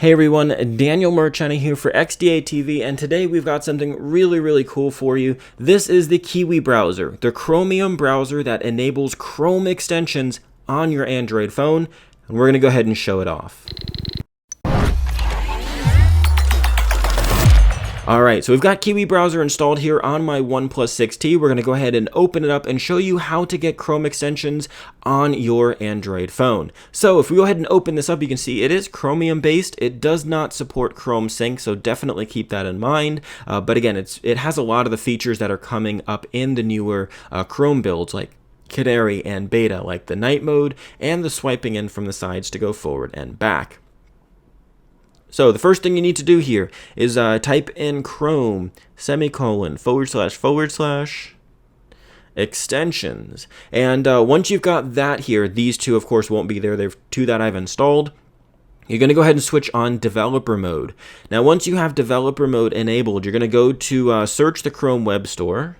Hey everyone, Daniel Marchena here for XDA TV, and today we've got something really cool for you. This is the Kiwi Browser, the Chromium browser that enables Chrome extensions on your Android phone, and we're going to go ahead and show it off. Alright, so we've got Kiwi Browser installed here on my OnePlus 6T. We're going to go ahead and open it up and show you how to get Chrome extensions on your Android phone. So if we go ahead and open this up, you can see it is Chromium based. It does not support Chrome Sync, so definitely keep that in mind. But again, it has a lot of the features that are coming up in the newer Chrome builds, like Canary and Beta, like the night mode and the swiping in from the sides to go forward and back. So the first thing you need to do here is type in Chrome / extensions. And once you've got that here, these two of course won't be there. They're two that I've installed. You're going to go ahead and switch on developer mode. Now once you have developer mode enabled, you're going to go to search the Chrome Web Store.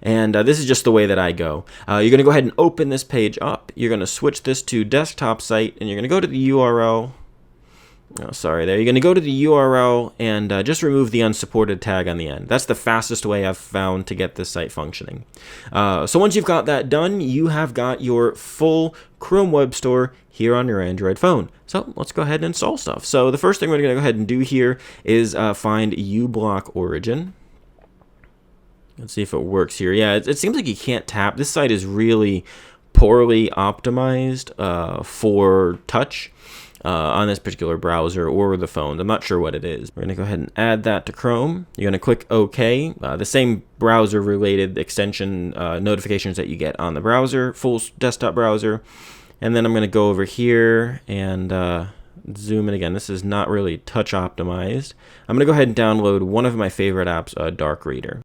And this is just the way that I go. You're going to go ahead and open this page up. You're going to switch this to desktop site, and you're going to go to the URL. You're going to go to the URL and just remove the unsupported tag on the end. That's the fastest way I've found to get this site functioning. So once you've got that done, you have got your full Chrome Web Store here on your Android phone. So let's go ahead and install stuff. So the first thing we're going to go ahead and do here is find UBlock Origin. Let's see if it works here. Yeah, it seems like you can't tap. This site is really poorly optimized for touch on this particular browser or the phone. I'm not sure what it is. We're going to go ahead and add that to Chrome. You're going to click OK. The same browser-related extension notifications that you get on the browser, full desktop browser. And then I'm going to go over here and zoom in again. This is not really touch optimized. I'm going to go ahead and download one of my favorite apps, Dark Reader.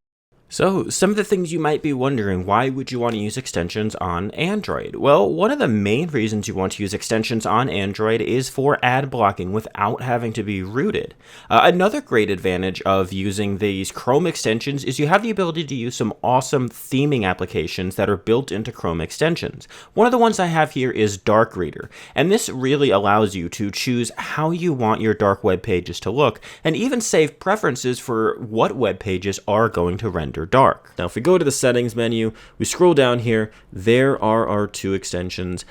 So, some of the things you might be wondering, why would you want to use extensions on Android? Well, one of the main reasons you want to use extensions on Android is for ad blocking without having to be rooted. Another great advantage of using these Chrome extensions is you have the ability to use some awesome theming applications that are built into Chrome extensions. One of the ones I have here is Dark Reader, and this really allows you to choose how you want your dark web pages to look, and even save preferences for what web pages are going to render dark. Now if we go to the settings menu, we scroll down here, there are our three extensions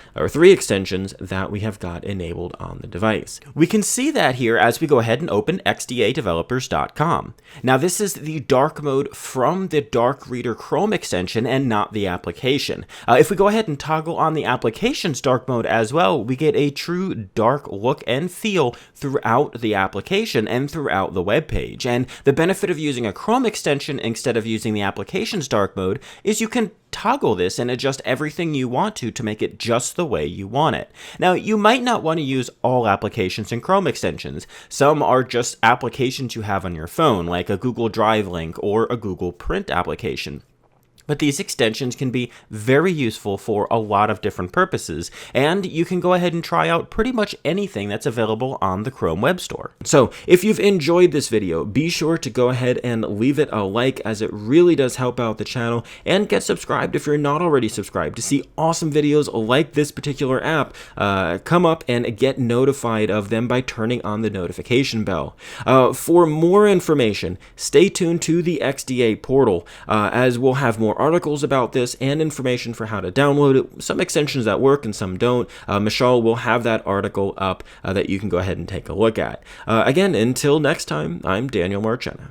that we have got enabled on the device. We can see that here as we go ahead and open XDAdevelopers.com. Now this is the dark mode from the Dark Reader Chrome extension and not the application. If we go ahead and toggle on the application's dark mode as well, we get a true dark look and feel throughout the application and throughout the web page. And the benefit of using a Chrome extension instead of using the application's dark mode is you can toggle this and adjust everything you want to make it just the way you want it. Now, you might not want to use all applications in Chrome extensions. Some are just applications you have on your phone, like a Google Drive link or a Google Print application. But these extensions can be very useful for a lot of different purposes, and you can go ahead and try out pretty much anything that's available on the Chrome Web Store. So, if you've enjoyed this video, be sure to go ahead and leave it a like, as it really does help out the channel, and get subscribed if you're not already subscribed to see awesome videos like this particular app come up and get notified of them by turning on the notification bell. For more information, stay tuned to the Xda Portal, as we'll have more articles about this and information for how to download it, some extensions that work and some don't. Michelle will have that article up that you can go ahead and take a look at. Again, until next time, I'm Daniel Marchena.